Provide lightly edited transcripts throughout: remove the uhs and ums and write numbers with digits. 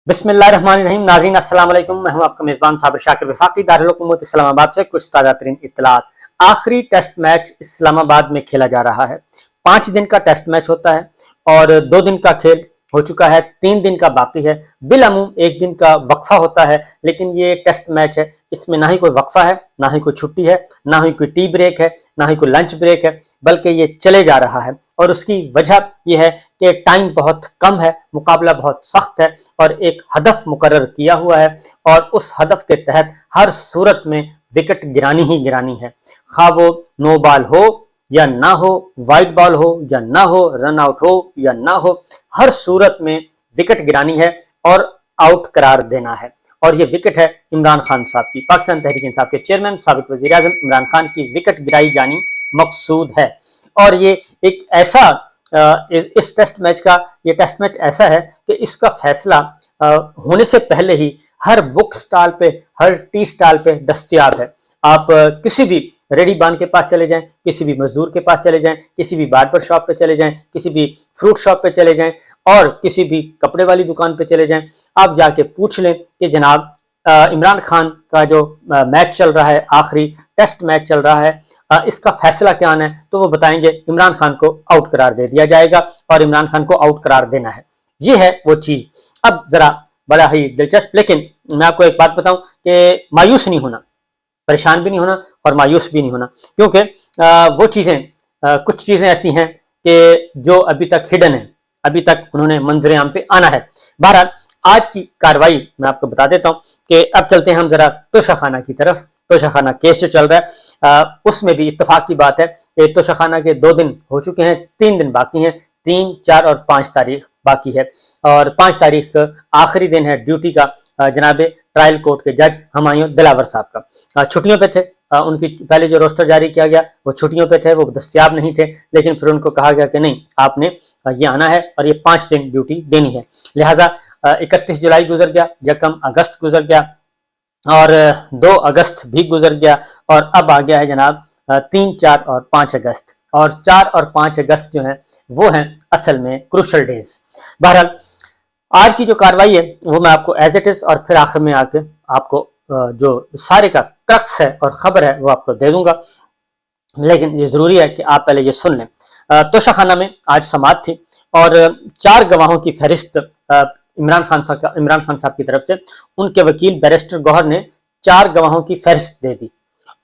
बिस्मिल्लाहिर्रहमानिर्रहीम। नाज़रीन अस्सलाम वालेकुम। मैं हूं आपका मेज़बान साबिर शाकिर वफाकी दारुल हुकूमत इस्लामाबाद से कुछ ताज़ा तरीन इत्तलात। आखिरी टेस्ट मैच इस्लामाबाद में खेला जा रहा है। 5 दिन का टेस्ट मैच होता है और 2 दिन का खेल हो चुका है, 3 दिन का बाकी है। बिलअमूम 1 दिन का वक्फा होता है, लेकिन ये टेस्ट मैच है, इसमें ना ही कोई वक्फा है, ना ही कोई छुट्टी है, ना ही कोई टी ब्रेक है, ना ही कोई लंच ब्रेक है, बल्कि ये चले जा रहा है। और उसकी वजह यह है कि टाइम बहुत कम है, मुकाबला बहुत सख्त है और एक हदफ मुकर्रर किया हुआ है और उस हदफ के तहत हर सूरत में विकेट गिरानी ही गिरानी है। खा वो नो बॉल हो या ना हो, वाइड बॉल हो या ना हो, रन आउट हो या ना हो, हर सूरत में विकेट गिरानी है और आउट करार देना है। और ये विकेट है इमरान खान साहब की। पाकिस्तान तहरीक इंसाफ के चेयरमैन साबिक वज़ीर आज़म इमरान खान की विकेट गिराई जानी मकसूद है। और ये एक ऐसा इस टेस्ट मैच का ये टेस्ट मैच ऐसा है कि इसका फैसला होने से पहले ही हर बुक स्टॉल पे, हर टी स्टॉल पे दस्तयाब है। आप किसी भी रेडी बान के पास चले जाएं, किसी भी मजदूर के पास चले जाएं, किसी भी बार्बर शॉप पे चले जाएं, किसी भी फ्रूट शॉप पे चले जाएं और किसी भी कपड़े वाली दुकान पे चले जाएं, आप जाके पूछ लें कि जनाब इमरान खान का जो मैच चल रहा है, आखिरी टेस्ट मैच चल रहा है, इसका फैसला क्या आना है, तो वो बताएंगे इमरान खान को आउट करार दे दिया जाएगा और इमरान खान को आउट करार देना है। ये है वो चीज। अब जरा बड़ा ही दिलचस्प, लेकिन मैं आपको एक बात बताऊं कि मायूस नहीं होना, परेशान भी नहीं होना और मायूस भी नहीं होना, क्योंकि वो चीजें, कुछ चीजें ऐसी हैं कि जो अभी तक हिडन है, अभी तक उन्होंने मंजर आम पे आना है। बहरहाल आज की कार्रवाई मैं आपको बता देता हूं कि अब चलते हैं हम जरा तोशाखाना की तरफ। तोशाखाना केस जो चल रहा है उसमें भी इत्तेफाक की बात है कि तोशाखाना के 2 दिन हो चुके हैं, 3 दिन बाकी हैं। 3, 4 और 5 तारीख बाकी है और 5 तारीख आखिरी दिन है ड्यूटी का जनाब ट्रायल कोर्ट के जज हुमायूं दिलावर साहब का। छुट्टियों पे थे, उनकी पहले जो रोस्टर जारी किया गया वो छुट्टियों पे थे, वो दस्तयाब नहीं थे, लेकिन फिर उनको कहा गया कि नहीं, आपने ये आना है और ये 5 दिन ड्यूटी देनी है। लिहाजा 31 जुलाई गुजर गया, 1 अगस्त गुजर गया और 2 अगस्त भी गुजर गया और अब आ गया है जनाब 3, 4 और 5 अगस्त। और 4 और 5 अगस्त जो है वो हैं असल में क्रूशल डेज। बहरहाल आज की जो कार्रवाई है वो मैं आपको एज इट इज और फिर आखिर में आके आपको जो सारे का क्रक्स है और खबर है वो आपको दे दूंगा, लेकिन ये जरूरी है कि आप पहले ये सुन लें। तोशाखाना में आज समाअत थी और 4 गवाहों की फहरिस्त इमरान खान साहब की तरफ से उनके वकील बैरिस्टर गौहर ने 4 गवाहों की फहरिस्त दे दी।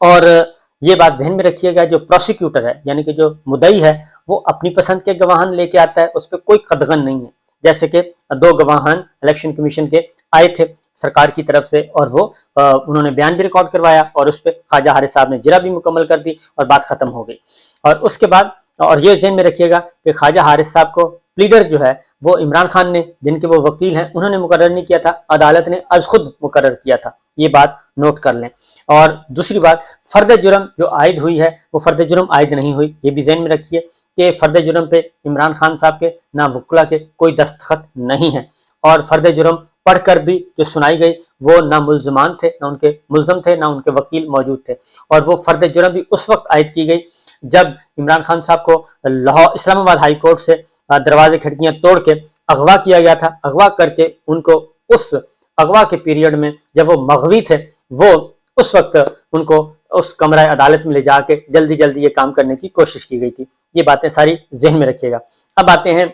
और ये बात ध्यान में रखिएगा, जो प्रोसिक्यूटर है यानी कि जो मुद्दई है वो अपनी पसंद के गवाहान लेके आता है, उस पर कोई कदगन नहीं है। जैसे कि 2 गवाहान इलेक्शन कमीशन के आए थे सरकार की तरफ से और वो उन्होंने बयान भी रिकॉर्ड करवाया और उस पर ख्वाजा हारिस साहब ने जिरा भी मुकम्मल कर दी और बात खत्म हो गई। और उसके बाद और ये ध्यान में रखिएगा कि ख्वाजा हारिस साहब को प्लीडर जो है वो इमरान खान ने, जिनके वो वकील हैं, उन्होंने मुकर्रर नहीं किया था, अदालत ने आज खुद मुकर्रर किया था। ये बात नोट कर लें। और दूसरी बात, फर्द जुर्म जो आयद हुई है वो फर्द जुर्म आयद नहीं हुई, ये भी ज़हन में रखिए कि फर्द जुर्म पे इमरान खान साहब के ना वकला के कोई दस्तखत नहीं है और फर्द जुर्म पढ़कर भी जो सुनाई गई वो ना मुल्जमान थे, ना उनके मुल्जम थे, ना उनके वकील मौजूद थे। और वो फर्द जुर्म भी उस वक्त आयद की गई जब इमरान खान साहब को लाहौर इस्लामाबाद हाई कोर्ट से दरवाजे खिड़कियां तोड़ के अगवा किया गया था। अगवा करके उनको उस अगवा के पीरियड में जब वो मगवी थे, वो उस वक्त उनको उस कमरा अदालत में ले जाके जल्दी जल्दी ये काम करने की कोशिश की गई थी। ये बातें सारी जहन में रखिएगा। अब आते हैं,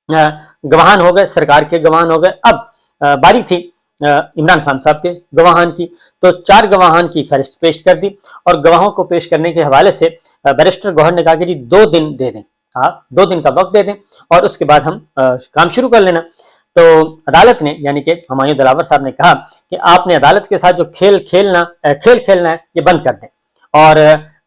गवाहान हो गए, सरकार के गवाहान हो गए। अब बारी थी इमरान खान साहब के गवाहान की। तो 4 गवाहान की फहरिस्त पेश कर दी और गवाहों को पेश करने के हवाले से बैरिस्टर गौहर ने कहा कि जी 2 दिन दे दें, आप 2 दिन का वक्त दे दें और उसके बाद हम काम शुरू कर लेना। तो अदालत ने यानी कि हुमायूं दिलावर साहब ने कहा कि आपने अदालत के साथ जो खेल खेलना है ये बंद कर दें। और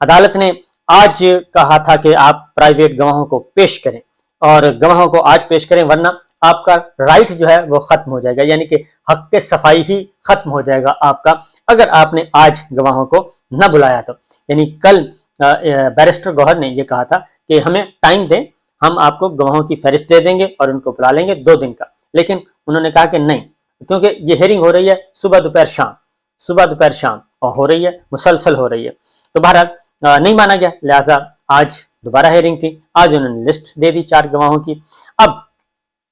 अदालत ने आज कहा था कि आप प्राइवेट गवाहों को पेश करें और गवाहों को आज पेश करें, वरना आपका राइट जो है वो खत्म हो जाएगा, यानी कि हक के सफाई ही खत्म हो जाएगा आपका अगर आपने आज गवाहों को न बुलाया तो। यानी कल बैरिस्टर गौहर ने ये कहा था कि हमें टाइम दें, हम आपको गवाहों की फहरिस्त दे देंगे और उनको बुला लेंगे 2 दिन का। लेकिन उन्होंने कहा कि नहीं, क्योंकि ये हेयरिंग हो रही है सुबह दोपहर शाम और हो रही है, मुसलसल हो रही है। तो बहरहाल नहीं माना गया, लिहाजा आज दोबारा हेयरिंग थी। आज उन्होंने लिस्ट दे दी 4 गवाहों की। अब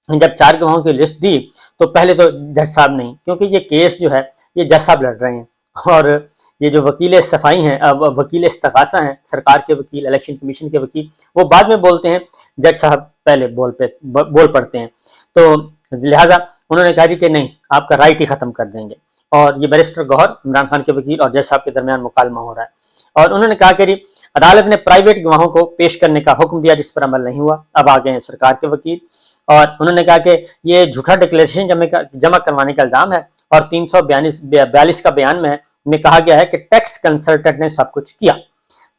जब 4 गवाहों की लिस्ट दी तो पहले तो जज साहब नहीं, क्योंकि ये केस जो है ये जज साहब लड़ रहे हैं, और ये जो वकील सफाई हैं, अब वकील इस्तगासा हैं, सरकार के वकील, इलेक्शन कमीशन के वकील, वो बाद में बोलते हैं, जज साहब पहले बोल पड़ते हैं। तो लिहाजा उन्होंने कहा जी कि नहीं, आपका राइट ही खत्म कर देंगे, और ये बैरिस्टर गौहर, इमरान खान के वकील और जज साहब के दरमियान मुकालमा हो रहा है। और उन्होंने कहा कि अदालत ने प्राइवेट गवाहों को पेश करने का हुक्म दिया, जिस पर अमल नहीं हुआ। अब आ गए हैं सरकार के वकील, और उन्होंने कहा कि ये झूठा डिक्लेरेशन जमा करवाने का इल्जाम है, और 342 का बयान में कहा गया है कि टैक्स कंसल्टेंट ने सब कुछ किया।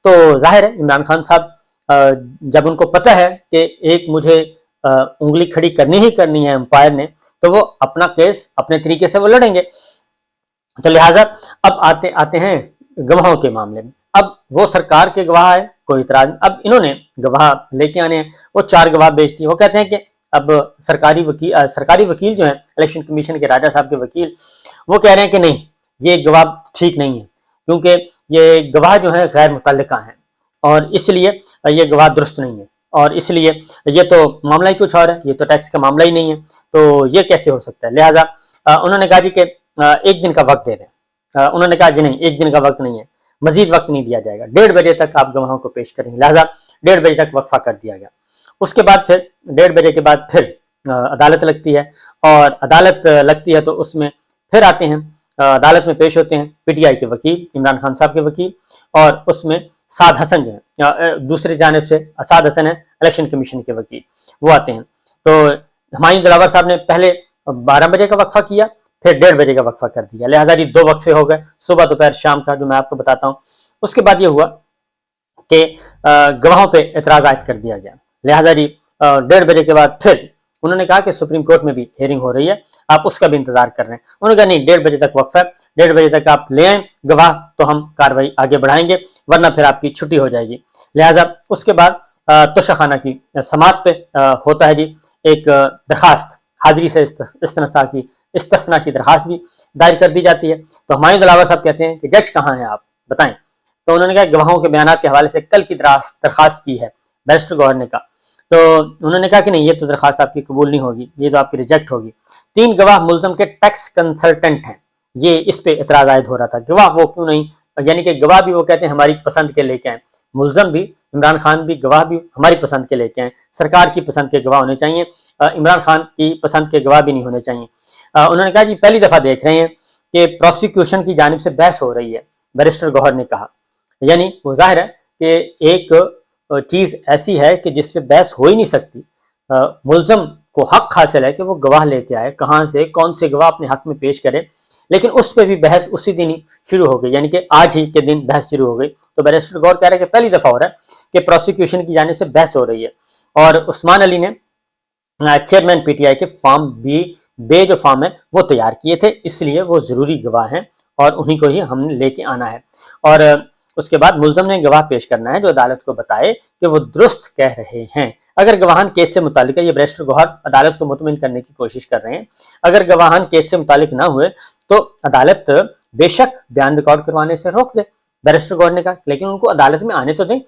तो जाहिर है इमरान खान साहब, जब उनको पता है कि एक मुझे उंगली खड़ी करनी ही करनी है एम्पायर ने, तो वो अपना केस अपने तरीके से वो लड़ेंगे। तो लिहाजा अब आते हैं गवाहों के मामले में। अब वो सरकार के गवाह है, कोई इतराज। अब इन्होंने गवाह लेके आने हैं, वो 4 गवाह बेच दिए। वो कहते हैं कि अब सरकारी वकील जो है इलेक्शन कमीशन के, राजा साहब के वकील, वो कह रहे हैं कि नहीं, ये गवाह ठीक नहीं है, क्योंकि ये गवाह जो है गैर मुतल्लिका हैं, और इसलिए ये गवाह दुरुस्त नहीं है, और इसलिए ये तो मामला ही कुछ और है, ये तो टैक्स का मामला ही नहीं है, तो ये कैसे हो सकता है। लिहाजा उन्होंने कहा जी कि 1 दिन का वक्त दे दें। उन्होंने कहा जी नहीं, 1 दिन का वक्त नहीं है, मजीद वक्त नहीं दिया जाएगा, 1:30 बजे तक आप गवाहों को पेश करेंगे। लिहाजा 1:30 बजे तक वक्फा कर दिया गया। उसके बाद फिर 1:30 बजे के बाद फिर अदालत लगती है, और अदालत लगती है तो उसमें फिर आते हैं, अदालत में पेश होते हैं पीटीआई के वकील, इमरान खान साहब के वकील, और उसमें साद हसन जो है, दूसरी जानिब से साद हसन है इलेक्शन कमीशन के वकील, वो आते हैं। तो हुमायूं दिलावर साहब ने पहले 12 बजे का वक्फा किया, फिर 1:30 बजे का वक्फा कर दिया। लिहाजा ये 2 वक्फे हो गए, सुबह दोपहर शाम का, जो मैं आपको बताता हूँ। उसके बाद ये हुआ कि गवाहों पे एतराज आयद कर दिया गया। लिहाजा जी 1:30 बजे के बाद फिर उन्होंने कहा कि सुप्रीम कोर्ट में भी हियरिंग हो रही है, आप उसका भी इंतजार कर रहे हैं। उन्होंने कहा नहीं, 1:30 बजे तक वक्फ है, 1:30 बजे तक आप ले आए गवाह तो हम कार्रवाई आगे बढ़ाएंगे, वरना फिर आपकी छुट्टी हो जाएगी। लिहाजा उसके बाद तोशाखाना की समात पे होता है जी एक दरखास्त, हाजिरी से इस्तिस्ना की दरखास्त भी दायर कर दी जाती है। तो हुमायूं दिलावर साहब कहते हैं कि जज कहाँ हैं, आप बताएं। तो उन्होंने कहा गवाहों के बयान के हवाले से कल की दरखास्त की है, बैरिस्टर गौहर ने कहा। तो उन्होंने कहा कि नहीं, ये तो दरखास्त आपकी कबूल नहीं होगी, ये तो आपकी रिजेक्ट होगी। 3 गवाह मुल्ज़म के टैक्स कंसल्टेंट हैं, ये इस पे एतराज आयद हो रहा था। गवाह वो क्यों नहीं, यानी कि गवाह भी वो कहते हैं हमारी पसंद के लेके आए, मुल्ज़म भी, इमरान खान भी, गवाह भी हमारी पसंद के लेके आए। सरकार की पसंद के गवाह होने चाहिए, इमरान खान की पसंद के गवाह भी नहीं होने चाहिए। उन्होंने कहा जी पहली दफा देख रहे हैं कि प्रोसिक्यूशन की जानिब से बहस हो रही है, बैरिस्टर गौहर ने कहा। यानी वो जाहिर है कि एक चीज ऐसी है कि जिस पे बहस हो ही नहीं सकती। मुल्ज़म को हक हासिल है कि वो गवाह लेके आए, कहाँ से कौन से गवाह अपने हक में पेश करे, लेकिन उस पर भी बहस उसी दिन ही शुरू हो गई, यानी कि आज ही के दिन बहस शुरू हो गई। तो बैरिस्टर गौहर कह रहे हैं कि पहली दफा हो रहा है कि प्रोसिक्यूशन की जानिब से बहस हो रही है, और उस्मान अली ने चेयरमैन पीटीआई के फॉर्म बे जो फॉर्म है वो तैयार किए थे, इसलिए वो जरूरी गवाह हैं और उन्हीं को ही हमने लेके आना है। और उसके बाद मुल्ज़म ने गवाह पेश करना है जो अदालत को बताए कि वो दुरुस्त कह रहे हैं। अगर गवाहान केस से मुतालिक है, ये बैरिस्टर गौहर अदालत को मुतमिन करने की कोशिश कर रहे हैं, अगर गवाहान केस से मुतालिक ना हुए तो अदालत बेशक बयान रिकॉर्ड करवाने से रोक दे, बैरिस्टर गौहर ने कहा, लेकिन उनको अदालत में आने तो दें।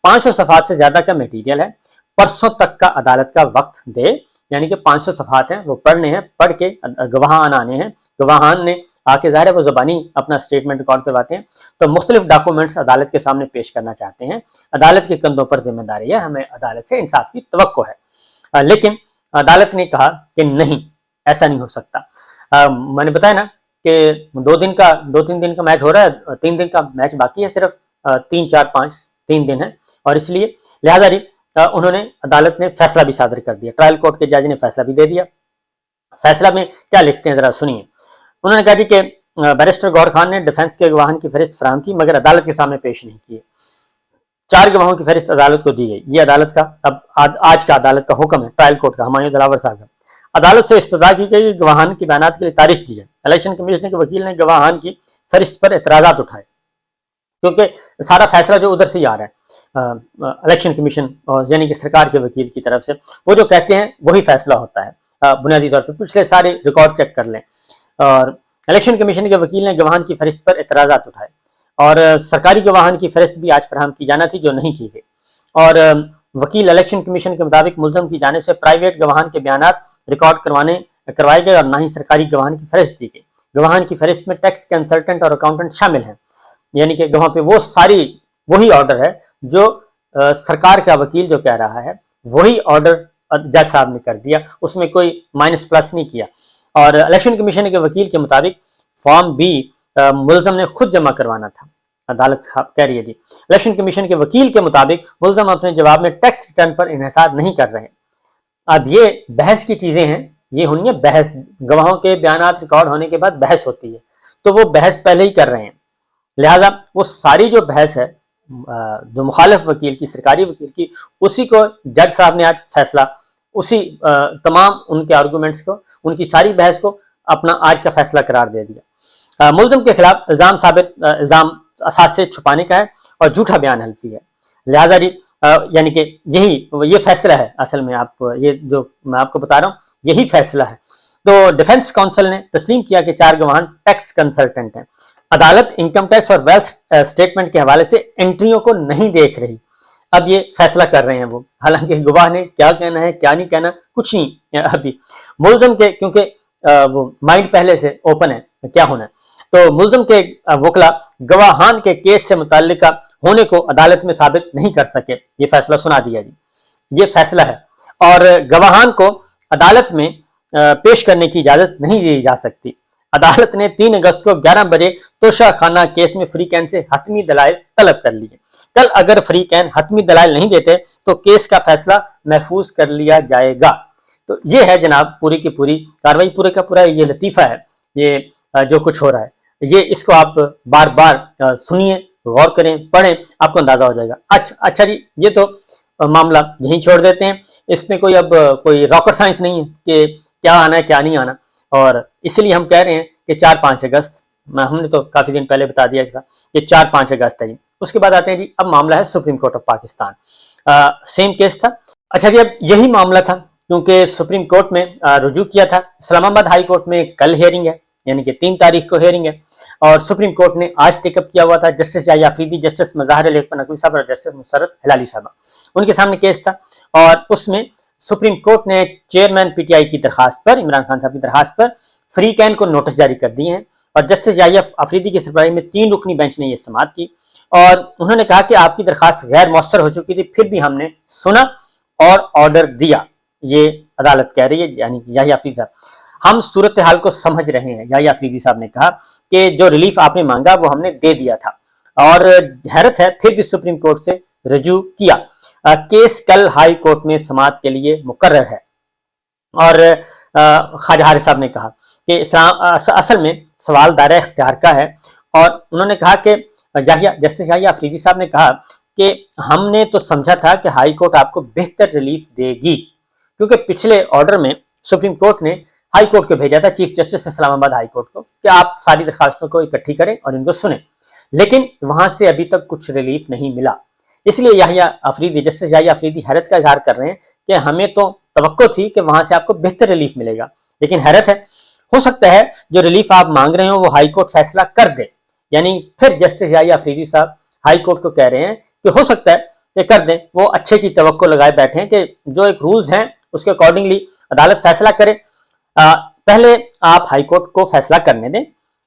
500 सफ़हात से ज्यादा का मटीरियल है, परसों तक का अदालत का वक्त दे, यानी कि 500 सफ़हात हैं वो पढ़ने हैं, पढ़ के गवाहान आने हैं, गवाहान ने आके ज़ाहिर है वो ज़बानी अपना स्टेटमेंट रिकॉर्ड करवाते हैं, तो मुख्तलिफ डॉक्यूमेंट्स अदालत के सामने पेश करना चाहते हैं। अदालत के कंधों पर जिम्मेदारी है, हमें अदालत से इंसाफ की तवक्को है। लेकिन अदालत ने कहा कि नहीं, ऐसा नहीं हो सकता। मैंने बताया ना कि 2-3 दिन का मैच हो रहा है, 3 दिन का मैच बाकी है, सिर्फ 3, 4, 5 3 दिन है, और इसलिए लिहाजा उन्होंने अदालत ने फैसला भी सादर कर दिया, ट्रायल कोर्ट के जज ने फैसला भी दे दिया। फैसला में क्या लिखते हैं जरा सुनिए। उन्होंने कहा जी कि बैरिस्टर गौहर खान ने डिफेंस के गवाहान की फहरिस्त फराहम की मगर अदालत के सामने पेश नहीं किए। 4 गवाहों की फहरिस्त अदालत को दी गई। ये अदालत का अब आज का अदालत का हुक्म है, ट्रायल कोर्ट का, हुमायूं दिलावर साहब का। अदालत से इस्तदा की गई गवाहान की बयानात के लिए तारीख दी जाए। इलेक्शन कमीशन के वकील ने गवाहान की फहरिस्त पर एतराजात उठाए, क्योंकि सारा फैसला जो उधर से ही आ रहा है इलेक्शन कमीशन और यानी कि सरकार के वकील की तरफ से, वो जो कहते हैं वही फैसला होता है। बुनियादी तौर पर पिछले सारे रिकॉर्ड चेक कर लें। और इलेक्शन कमीशन के वकील ने गवाहान की फहरिस्त पर एतराजात उठाए, और सरकारी गवाहान की फहरिस्त भी आज फराहम की जाना थी जो नहीं की गई। और वकील इलेक्शन कमीशन के मुताबिक मुल्ज़म की जानिब से प्राइवेट गवाहान के बयानात रिकॉर्ड करवाए गए और ना ही सरकारी गवाहान की फहरिस्त दी गई। गवाहान की फहरिस्त में टैक्स कंसल्टेंट और अकाउंटेंट शामिल हैं, यानी कि वहाँ पे वही ऑर्डर है जो सरकार का वकील जो कह रहा है वही ऑर्डर जज साहब ने कर दिया, उसमें कोई माइनस प्लस नहीं किया। और इलेक्शन कमीशन के वकील के मुताबिक फॉर्म बी मुल्ज़म ने खुद जमा करवाना था, अदालत कह रही है जी। इलेक्शन कमीशन के वकील के मुताबिक मुल्ज़म अपने जवाब में टैक्स रिटर्न पर इन्हिसार नहीं कर रहे। अब ये बहस की चीजें हैं, ये होनी है बहस, गवाहों के बयानात रिकॉर्ड होने के बाद बहस होती है, तो वो बहस पहले ही कर रहे हैं, लिहाजा वो सारी जो बहस है जो मुखालिफ वकील की, सरकारी वकील की, उसी को जज साहब ने आज फैसला, उसी तमाम उनके आर्गूमेंट्स को, उनकी सारी बहस को अपना आज का फैसला करार दे दिया। मुल्ज़म के खिलाफ इल्ज़ाम असास से छुपाने का है और झूठा बयान हल्फी है, लिहाजा जी यानी कि ये फैसला है असल में, ये जो मैं आपको बता रहा हूँ यही फैसला है। तो डिफेंस काउंसिल ने तस्लीम किया कि 4 गवाह टैक्स कंसल्टेंट हैं। अदालत इनकम टैक्स और वेल्थ स्टेटमेंट के हवाले से एंट्रियों को नहीं देख रही, अब ये फैसला कर रहे हैं वो, हालांकि गवाह ने क्या कहना है क्या नहीं कहना कुछ नहीं अभी। मुल्ज़म के क्योंकि वो माइंड पहले से ओपन है क्या होना है, तो मुल्ज़म के वकला गवाहान के केस से मुताल्लिका होने को अदालत में साबित नहीं कर सके, ये फैसला सुना दिया जी, ये फैसला है। और गवाहान को अदालत में पेश करने की इजाजत नहीं दी जा सकती। अदालत ने 3 अगस्त को 11 बजे तोशा खाना केस में फ्री कैन से हतमी दलाइल तलब कर लिए। कल अगर फ्री कैन हतमी दलाइल नहीं देते तो केस का फैसला महफूज कर लिया जाएगा। तो ये है जनाब पूरी की पूरी कार्रवाई, पूरे का पूरा ये लतीफ़ा है, ये जो कुछ हो रहा है, ये इसको आप बार बार सुनिए, गौर करें, पढ़ें, आपको अंदाजा हो जाएगा। अच्छा जी, ये तो मामला यहीं छोड़ देते हैं, इसमें कोई रॉकेट साइंस नहीं है कि क्या आना है क्या नहीं आना, और इसलिए हम कह रहे हैं कि 4-5 अगस्त, हमने तो काफी दिन पहले बता दिया था कि 4-5 अगस्त है जी। उसके बाद आते हैं जी, अब मामला है supreme court of Pakistan, same case था। अच्छा जी, अब यही मामला था क्योंकि सुप्रीम कोर्ट में रुजू किया था। इस्लामाबाद हाई कोर्ट में कल हेयरिंग है, यानी कि 3 तारीख को हेयरिंग है, और सुप्रीम कोर्ट ने आज टेकअप किया हुआ था। जस्टिस याहिया अफरीदी, जस्टिस मज़ाहिर अली नकवी साहब और जस्टिस मुसर्रत हिलाली साहब, उनके सामने केस था, और उसमें सुप्रीम कोर्ट ने चेयरमैन पीटीआई की दरखास्त पर, इमरान खान साहब की दरखास्त पर फ्री कैन को नोटिस जारी कर दिए हैं, और जस्टिस याहिया अफरीदी की सरबराही में 3 रुकनी बेंच ने यह समाअत की, और उन्होंने कहा कि आपकी दरखास्त गैर मौसर हो चुकी थी, फिर भी हमने सुना और ऑर्डर दिया। ये अदालत कह रही है, यानी याहिया अफरीदी साहब, हम सूरत हाल को समझ रहे हैं। याहिया अफरीदी साहब ने कहा कि जो रिलीफ आपने मांगा वो हमने दे दिया था, और हैरत है फिर भी सुप्रीम कोर्ट से रजू किया। केस कल हाई कोर्ट में समाअत के लिए मुकर्रर है। और ख्वाजा हारिस साहब ने कहा कि असल में सवाल दायरा इख्तियार का है, और उन्होंने कहा कि जस्टिस याहिया अफरीदी साहब ने कहा कि हमने तो समझा था कि हाई कोर्ट आपको बेहतर रिलीफ देगी, क्योंकि पिछले ऑर्डर में सुप्रीम कोर्ट ने हाई कोर्ट को भेजा था, chief justice Islamabad high court को, कि आप सारी दरखास्तों को इकट्ठी करें और इनको सुने, लेकिन वहां से अभी तक कुछ रिलीफ नहीं मिला। इसलिए याहिया अफरीदी, जस्टिस याहिया अफरीदी हैरत का इजहार कर रहे हैं कि हमें तो तवक्को थी कि वहां से आपको बेहतर रिलीफ मिलेगा, लेकिन हैरत है, हो सकता है जो रिलीफ आप मांग रहे हो वो हाई कोर्ट फैसला कर दे। यानी फिर जस्टिस याहिया अफरीदी साहब हाई कोर्ट को कह रहे हैं कि हो सकता है कि कर दें, वो अच्छे की तवक्को लगाए बैठे हैं कि जो एक रूल्स हैं उसके अकॉर्डिंगली अदालत फैसला करे, पहले आप हाई कोर्ट को फैसला करने दें।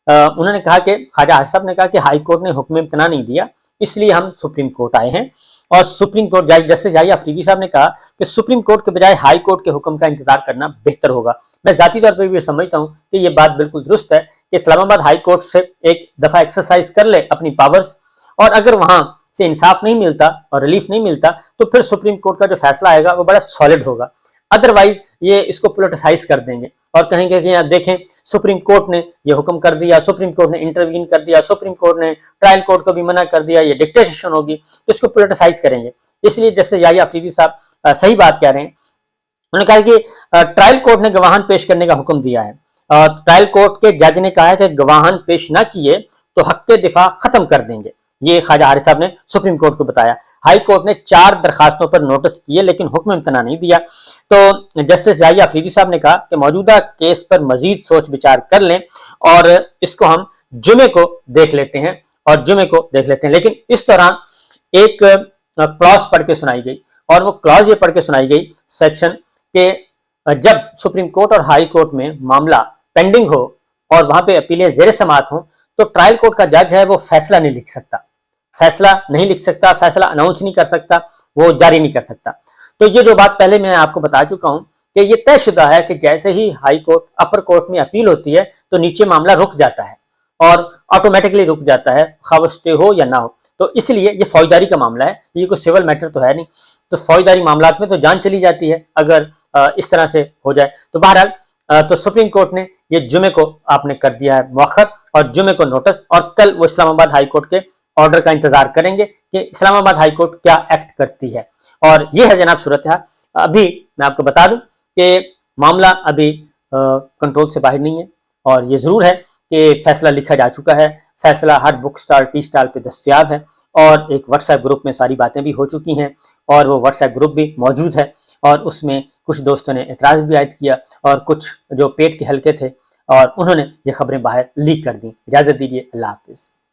उन्होंने कहा कि ख्वाजा हारिस साहब ने कहा कि हाई कोर्ट ने हुक्म इम्तना नहीं दिया, इसलिए हम सुप्रीम कोर्ट आए हैं, और supreme court justice Yahya Afridi साहब ने कहा कि सुप्रीम कोर्ट के बजाय हाई कोर्ट के हुक्म का इंतजार करना बेहतर होगा। मैं जाती तौर पर भी समझता हूं कि ये बात बिल्कुल दुरुस्त है कि इस्लामाबाद हाई कोर्ट से एक दफा एक्सरसाइज कर ले अपनी पावर्स, और अगर वहां से इंसाफ नहीं मिलता और रिलीफ नहीं मिलता तो फिर सुप्रीम कोर्ट का जो फैसला आएगा वो बड़ा सॉलिड होगा। अदरवाइज ये इसको पोलिटिसाइज कर देंगे और कहेंगे कि यहाँ देखें सुप्रीम कोर्ट ने ये हुक्म कर दिया, सुप्रीम कोर्ट ने इंटरवीन कर दिया, सुप्रीम कोर्ट ने ट्रायल कोर्ट को भी मना कर दिया, ये डिक्टेटरशिप होगी, तो इसको पोलिटिसाइज करेंगे। इसलिए जैसे याहिया अफरीदी साहब सही बात कह रहे हैं, उन्होंने कहा कि ट्रायल कोर्ट ने गवाहान पेश करने का हुक्म दिया है, और ट्रायल कोर्ट के जज ने कहा है कि गवाहान पेश ना किए तो हक के दिफा खत्म कर देंगे। ये ख्वाजा हारिस साहब ने सुप्रीम कोर्ट को बताया। हाई कोर्ट ने 4 दरखास्तों पर नोटिस किए लेकिन हुक्म इम्तना नहीं दिया। तो जस्टिस याहिया अफरीदी साहब ने कहा कि मौजूदा केस पर मजीद सोच विचार कर लें और इसको हम जुमे को देख लेते हैं, लेकिन इस दौरान एक क्लॉज पढ़ के सुनाई गई। اور وہ क्लॉज ये पढ़ के सुनाई गई सेक्शन के जब सुप्रीम कोर्ट और हाई कोर्ट में मामला पेंडिंग हो और वहां पे अपीलें ज़ेर समाअत हो तो ट्रायल कोर्ट का जज है वो फैसला नहीं लिख सकता, फैसला अनाउंस नहीं कर सकता, वो जारी नहीं कर सकता। तो ये जो बात पहले मैं आपको बता चुका हूं कि ये तयशुदा है कि जैसे ही हाई कोर्ट अपर कोर्ट में अपील होती है तो नीचे मामला रुक जाता है और ऑटोमेटिकली रुक जाता है, खा वो स्टे हो या ना हो। तो इसलिए ये फौजदारी का मामला है, ये कोई सिविल मैटर तो है नहीं, तो फौजदारी मामलात में तो जान चली जाती है अगर इस तरह से हो जाए। तो बहरहाल तो सुप्रीम कोर्ट ने ये जुमे को आपने कर दिया है मौखर और जुमे को नोटिस, और कल वो इस्लामाबाद हाई कोर्ट के ऑर्डर का इंतजार करेंगे कि इस्लामाबाद हाई कोर्ट क्या एक्ट करती है। और ये है जनाब सूरत हाल। अभी मैं आपको बता दूं कि मामला अभी कंट्रोल से बाहर नहीं है, और ये जरूर है कि फैसला लिखा जा चुका है, फैसला हर बुक स्टॉल टी स्टॉल पे दस्तयाब है, और एक व्हाट्सएप ग्रुप में सारी बातें भी हो चुकी हैं, और वो व्हाट्सएप ग्रुप भी मौजूद है, और उसमें कुछ दोस्तों ने एतराज़ भी आयद किया और कुछ जो पेट के हल्के थे और उन्होंने ये खबरें बाहर लीक कर दी। इजाज़त दीजिए, अल्लाह हाफिज़।